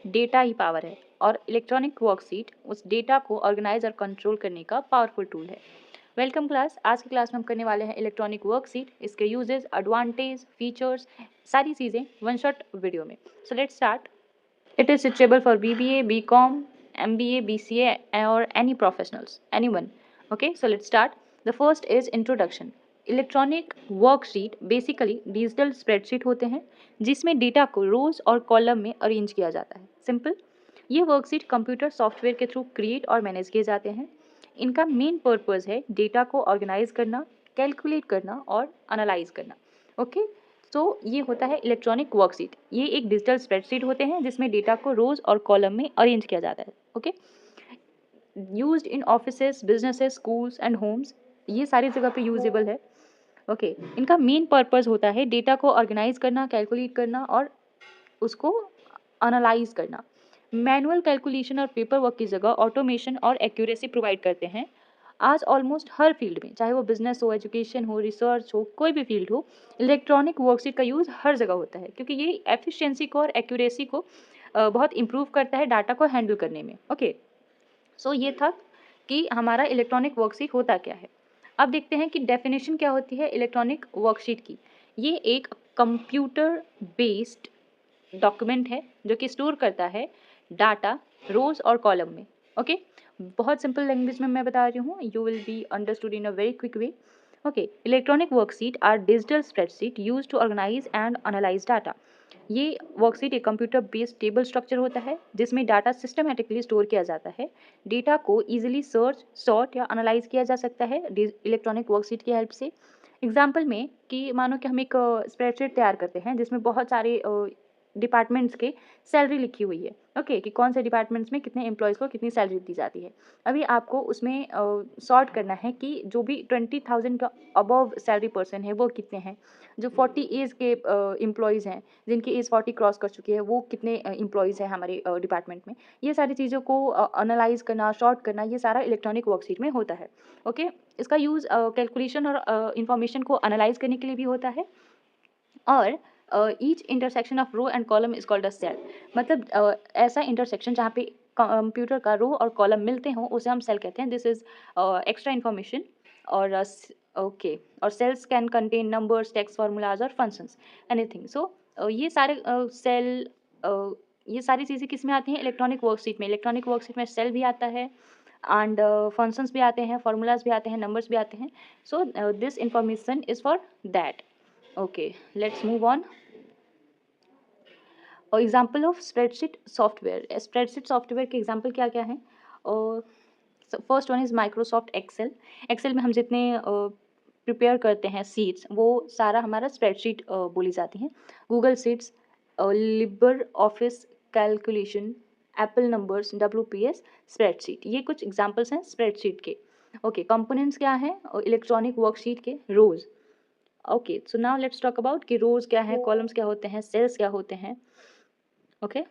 Data ही power है और electronic worksheet उस डेटा को ऑर्गेनाइज और कंट्रोल करने का पावरफुल टूल है। Welcome class. आज की क्लास में हम करने वाले हैं इलेक्ट्रॉनिक वर्कशीट, इसके यूजेस, एडवांटेज, फीचर्स, सारी चीज़ें वन शॉट वीडियो में। So let's start. It is suitable for BBA, BCom, MBA, BCA or any professionals, anyone. Okay, so let's start. The first is introduction. Electronic worksheet basically digital spreadsheet होते हैं जिसमें data को रोज और column में arrange किया जाता है। Simple, ये वर्कशीट कंप्यूटर सॉफ्टवेयर के थ्रू क्रिएट और मैनेज किए जाते हैं। इनका मेन पर्पस है डेटा को ऑर्गेनाइज करना, कैलकुलेट करना और एनालाइज करना। ओके, तो ये होता है इलेक्ट्रॉनिक वर्कशीट। ये एक डिजिटल स्प्रेडशीट होते हैं जिसमें डेटा को रोज और कॉलम में अरेंज किया जाता है। Okay, used in offices, businesses, schools and homes, ये सारी जगह पे यूजेबल है। ओके, इनका मेन पर्पस होता है डेटा को ऑर्गेनाइज करना, कैलकुलेट करना और उसको एनालाइज करना। मैनुअल कैलकुलेशन और पेपर वर्क की जगह ऑटोमेशन और एक्यूरेसी प्रोवाइड करते हैं। आज ऑलमोस्ट हर फील्ड में, चाहे वो बिजनेस हो, एजुकेशन हो, रिसर्च हो, कोई भी फील्ड हो, इलेक्ट्रॉनिक वर्कशीट का यूज़ हर जगह होता है क्योंकि ये एफिशिएंसी को और एक्यूरेसी को बहुत इंप्रूव करता है डाटा को हैंडल करने में। ओके, सो ये था कि हमारा इलेक्ट्रॉनिक वर्कशीट होता क्या है। अब देखते हैं कि डेफिनेशन क्या होती है इलेक्ट्रॉनिक वर्कशीट की। ये एक कंप्यूटर बेस्ड डॉक्यूमेंट है जो कि स्टोर करता है डाटा रोज और कॉलम में। ओके, बहुत सिंपल लैंग्वेज में मैं बता रही हूँ, you will be understood in a very quick way. Okay, electronic worksheet are digital spreadsheet use to organise and analyse data. ये वर्कशीट एक कंप्यूटर बेस्ड टेबल स्ट्रक्चर होता है जिसमें डाटा सिस्टमेटिकली स्टोर किया जाता है। डेटा को इजीली सर्च, सॉर्ट या एनालाइज किया जा सकता है इलेक्ट्रॉनिक वर्कशीट की हेल्प से। एग्जाम्पल में कि मानो कि हम एक स्प्रेडशीट तैयार करते हैं जिसमें बहुत सारे डिपार्टमेंट्स के सैलरी लिखी हुई है। ओके, कि कौन से डिपार्टमेंट्स में कितने एम्प्लॉयज़ को कितनी सैलरी दी जाती है। अभी आपको उसमें सॉर्ट करना है कि जो भी 20,000 का अबव सैलरी पर्सन है वो कितने हैं, जो 40 एज के एम्प्लॉयज़ हैं जिनकी एज 40 क्रॉस कर चुकी है वो कितने एम्प्लॉयज़ हैं हमारे डिपार्टमेंट में। ये सारी चीज़ों को एनालाइज करना, सॉर्ट करना, ये सारा इलेक्ट्रॉनिक वर्कशीट में होता है। ओके, इसका यूज़ कैलकुलेशन और इंफॉर्मेशन को एनालाइज करने के लिए भी होता है। और each intersection of row and column is called a cell. मतलब ऐसा इंटरसेक्शन जहाँ पे कंप्यूटर का रो और कॉलम मिलते हों उसे हम सेल कहते हैं। This is extra information. और ओके, और cells can contain numbers, text, formulas और फंक्शंस, एनीथिंग। सो ये सारे सेल, ये सारी चीज़ें किस में आती हैं इलेक्ट्रॉनिक वर्कशीट में। इलेक्ट्रॉनिक वर्कशीट में सेल भी आता है एंड फंक्शंस भी आते हैं, फार्मूलाज भी आते हैं, नंबर्स भी आते हैं। So this information is for that. Okay, let's move on. और example of spreadsheet software. Spreadsheet software के एग्जाम्पल क्या क्या हैं? और first one is Microsoft Excel. Excel में हम जितने प्रिपेयर करते हैं सीट्स, वो सारा हमारा स्प्रेडशीट बोली जाती हैं। Google seats, Libre office calculation, Apple numbers, WPS, spreadsheet, ये कुछ एग्जाम्पल्स हैं स्प्रेडशीट के। ओके, कंपोनेंट्स क्या हैं इलेक्ट्रॉनिक वर्कशीट के? Rows. Okay, so now let's talk about कि रोज क्या है, कॉलम्स क्या होते हैं, सेल्स क्या होते हैं। ओके,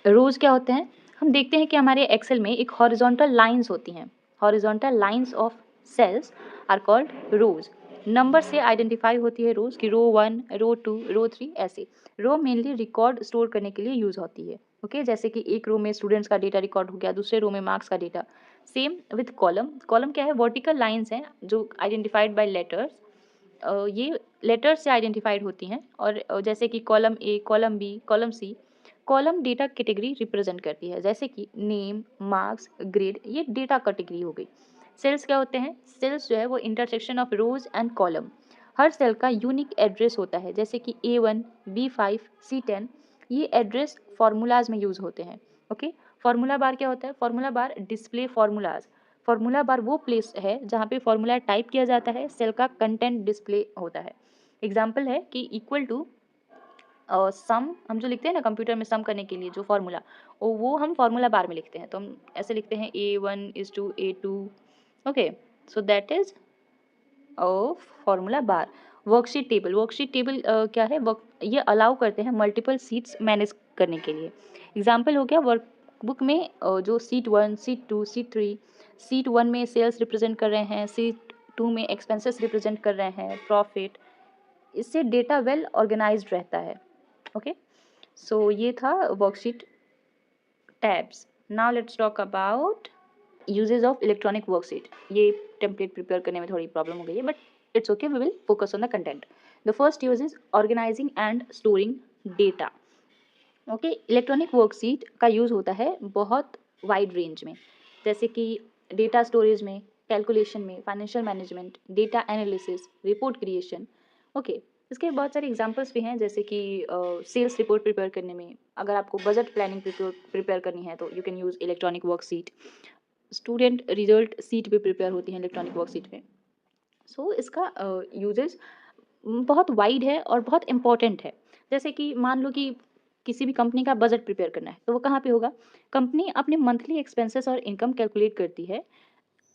रोज क्या होते हैं? हम देखते हैं कि हमारे एक्सेल में एक हॉरिजॉन्टल लाइंस होती हैं। Horizontal lines of cells are called rows. Number से आइडेंटिफाई होती है रोज की रो 1, रो 2, रो 3, ऐसे। रो मेनली रिकॉर्ड स्टोर करने के लिए यूज होती है। ओके, जैसे कि एक रो में स्टूडेंट्स का डेटा रिकॉर्ड हो गया, दूसरे रो में मार्क्स का data. Same with column. Column क्या है? वर्टिकल लाइंस हैं जो आइडेंटिफाइड बाय लेटर्स। ये लेटर से आइडेंटिफाइड होती हैं। और जैसे कि column A, column B, column C. Column data category represent करती है, जैसे कि नेम, मार्क्स, ग्रेड, ये डेटा कैटेगरी हो गई। सेल्स क्या होते हैं? सेल्स जो है वो intersection of rows and column. हर सेल का यूनिक एड्रेस होता है, जैसे कि A1, B5, C10। ये एड्रेस फार्मूलाज में यूज होते हैं। ओके, फार्मूला बार क्या होता है? फार्मूला बार डिस्प्ले फार्मूलाज। फार्मूला बार वो प्लेस है जहाँ पे फार्मूला टाइप किया जाता है, सेल का कंटेंट डिस्प्ले होता है। एग्जाम्पल है कि इक्वल टू सम, हम जो लिखते हैं ना कंप्यूटर में सम करने के लिए जो फार्मूला, वो हम फार्मूला बार में लिखते हैं। तो हम ऐसे लिखते हैं A1:A2। Okay, so that is formula bar. Worksheet table. Worksheet table क्या है? ये अलाउ करते हैं मल्टीपल सीट्स मैनेज करने के लिए। एग्जाम्पल हो गया वर्कबुक में जो सीट 1, सीट 2, सीट 3। सीट 1 में सेल्स रिप्रेजेंट कर रहे हैं, सीट 2 में एक्सपेंसेस रिप्रेजेंट कर रहे हैं, प्रॉफिट। इससे डेटा वेल ऑर्गेनाइज्ड रहता है। ओके, सो ये था worksheet tabs. Now let's talk about uses of electronic worksheet. ये टेम्पलेट प्रिपेयर करने में थोड़ी प्रॉब्लम हो गई है, but it's okay, we will focus on the content. The first use is organising and storing data. Okay, electronic worksheet का use होता है बहुत वाइड रेंज में, जैसे कि डेटा स्टोरेज में, कैलकुलेशन में, financial management, data analysis, report creation. Okay, इसके बहुत सारे एग्जांपल्स भी हैं, जैसे कि सेल्स रिपोर्ट प्रिपेयर करने में, अगर आपको बजट प्लानिंग प्रिपेयर करनी है तो you can use electronic worksheet. Student result seat भी प्रिपेयर होती हैं इलेक्ट्रॉनिक वर्कशीट में. सो इसका यूजेस बहुत वाइड है और बहुत इम्पॉर्टेंट है. जैसे कि मान लो कि किसी भी कंपनी का बजट प्रिपेयर करना है, तो वो कहाँ पे होगा? कंपनी अपने मंथली एक्सपेंसेस और इनकम कैलकुलेट करती है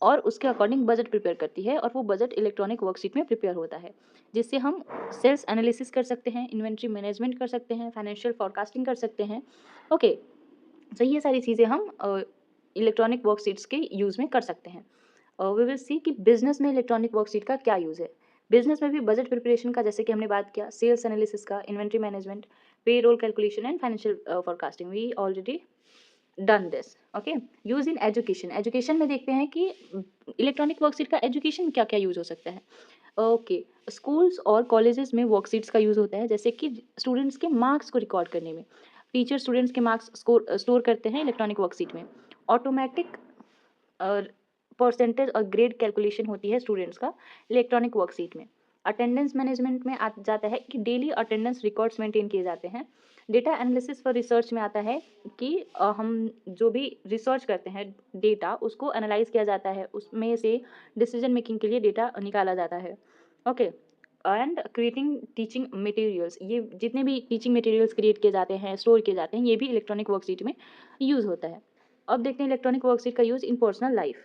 और उसके अकॉर्डिंग बजट प्रिपेयर करती है, और वो बजट इलेक्ट्रॉनिक वर्कशीट में प्रिपेयर होता है, जिससे हम सेल्स एनालिसिस कर सकते हैं, इन्वेंट्री मैनेजमेंट कर सकते हैं, फाइनेंशियल फोरकास्टिंग कर सकते हैं. ओके, तो ये सारी चीज़ें हम इलेक्ट्रॉनिक वर्कशीट्स के यूज़ में कर सकते हैं. वी विल सी कि बिजनेस में इलेक्ट्रॉनिक वर्कशीट का क्या यूज़ है. बिजनेस में भी बजट प्रिपरेशन का, जैसे कि हमने बात किया, सेल्स एनालिसिस का, inventory management, payroll calculation and financial forecasting, we already done this. Okay, use in education. Education में देखते हैं कि इलेक्ट्रॉनिक वर्कशीट का एजुकेशन क्या क्या यूज़ हो सकता है. ओके, स्कूल्स और कॉलेजेस में वर्कशीट्स का यूज़ होता है, जैसे कि स्टूडेंट्स के मार्क्स को रिकॉर्ड करने में. टीचर स्टूडेंट्स के मार्क्स स्टोर करते हैं इलेक्ट्रॉनिक वर्कशीट में. ऑटोमेटिक परसेंटेज और ग्रेड कैलकुलेशन होती है स्टूडेंट्स का इलेक्ट्रॉनिक वर्कशीट में. अटेंडेंस मैनेजमेंट में आ जाता है कि डेली अटेंडेंस रिकॉर्ड्स मेंटेन किए जाते हैं. डेटा एनालिसिस फॉर रिसर्च में आता है कि हम जो भी रिसर्च करते हैं डेटा, उसको एनालाइज किया जाता है, उसमें से डिसीजन मेकिंग के लिए डेटा निकाला जाता है. Okay, and creating teaching materials, ये जितने भी टीचिंग मटेरियल्स क्रिएट किए जाते हैं, स्टोर किए जाते हैं, ये भी इलेक्ट्रॉनिक वर्कशीट में यूज़ होता है. अब देखते हैं इलेक्ट्रॉनिक वर्कशीट का use in personal life.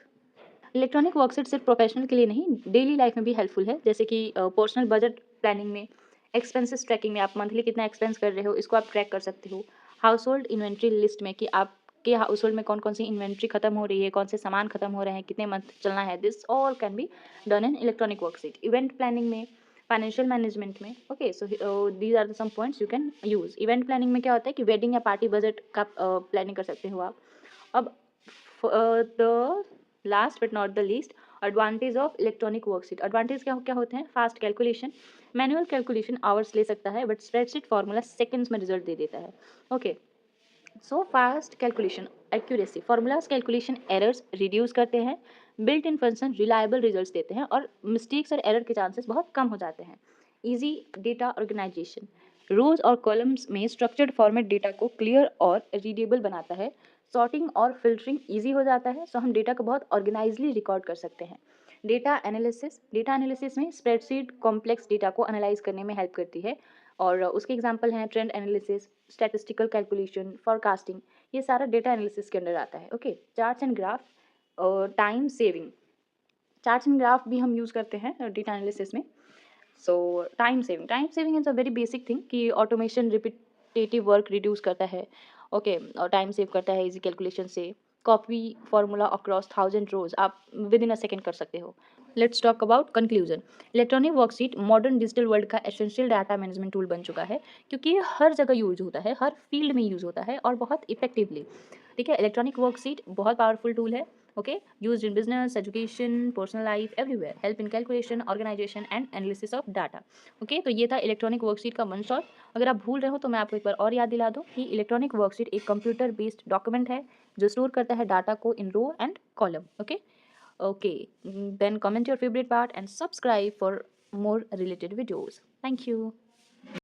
Electronic worksheet सिर्फ प्रोफेशनल के लिए नहीं, डेली लाइफ में भी हेल्पफुल है, जैसे कि पर्सनल बजट प्लानिंग में, एक्सपेंसेस ट्रैकिंग में, आप मंथली कितना एक्सपेंस कर रहे हो इसको आप ट्रैक कर सकते हो. हाउस होल्ड इन्वेंट्री लिस्ट में, कि आपके हाउस होल्ड में कौन कौन सी इन्वेंट्री खत्म हो रही है, कौन से सामान खत्म हो रहे हैं, कितने मंथ चलना है, this all can be done in electronic worksheet. Event planning में, फाइनेंशियल मैनेजमेंट में. Okay, so these are the some points you can use. Event planning में क्या होता है कि वेडिंग या पार्टी बजट का प्लानिंग कर सकते हो आप. अब the last but not the least, advantage of electronic worksheet. Advantage क्या क्या होते हैं? Fast calculation. Manual calculation hours ले सकता है, बट स्प्रेडशीट फार्मूला सेकंड्स में रिजल्ट दे देता है. Okay, so fast calculation, accuracy, formulas calculation errors reduce करते हैं, built in function reliable results देते हैं, और मिस्टेक्स और एरर के चांसेस बहुत कम हो जाते हैं. इजी डेटा ऑर्गेनाइजेशन, रोज और कॉलम्स में स्ट्रक्चर्ड फॉर्मेट डेटा को क्लियर और रीडेबल बनाता है. सॉर्टिंग और फिल्टरिंग ईजी हो जाता है, सो हम डेटा को बहुत ऑर्गेनाइजली रिकॉर्ड कर सकते हैं. डेटा एनालिसिस, डेटा एनालिसिस में स्प्रेडशीट कॉम्प्लेक्स डेटा को एनालाइज करने में हेल्प करती है, और उसके एग्जांपल हैं trend analysis, statistical calculation, forecasting, ये सारा डेटा एनालिसिस के अंडर आता है. Okay, charts and graph, time saving. Charts and graph भी हम यूज़ करते हैं डेटा एनालिसिस में. सो time saving is a very basic thing, कि ऑटोमेशन रिपीटेटिव वर्क रिड्यूस करता है. ओके, और टाइम सेव करता है इजी कैलकुलेशन से. कॉपी फार्मूला अक्रॉस 1000 रोज आप विद इन अ सेकेंड कर सकते हो. Let's talk about conclusion. Electronic worksheet modern digital world का एसेंशियल डाटा मैनेजमेंट टूल बन चुका है, क्योंकि ये हर जगह यूज होता है, हर फील्ड में यूज होता है, और बहुत इफेक्टिवली. ठीक है, इलेक्ट्रॉनिक वर्कशीट बहुत पावरफुल टूल है. Okay, used in business, education, personal life, everywhere, help in calculation, organisation and analysis of data. Okay, तो ये था इलेक्ट्रॉनिक वर्कशीट का वन शॉट. अगर आप भूल रहे हो तो मैं आपको एक बार और याद दिला दूं कि इलेक्ट्रॉनिक वर्कशीट एक कंप्यूटर बेस्ड डॉक्यूमेंट है, जो स्टोर करता है डाटा को in row and column. Okay, then comment your favorite part and subscribe for more related videos. Thank you.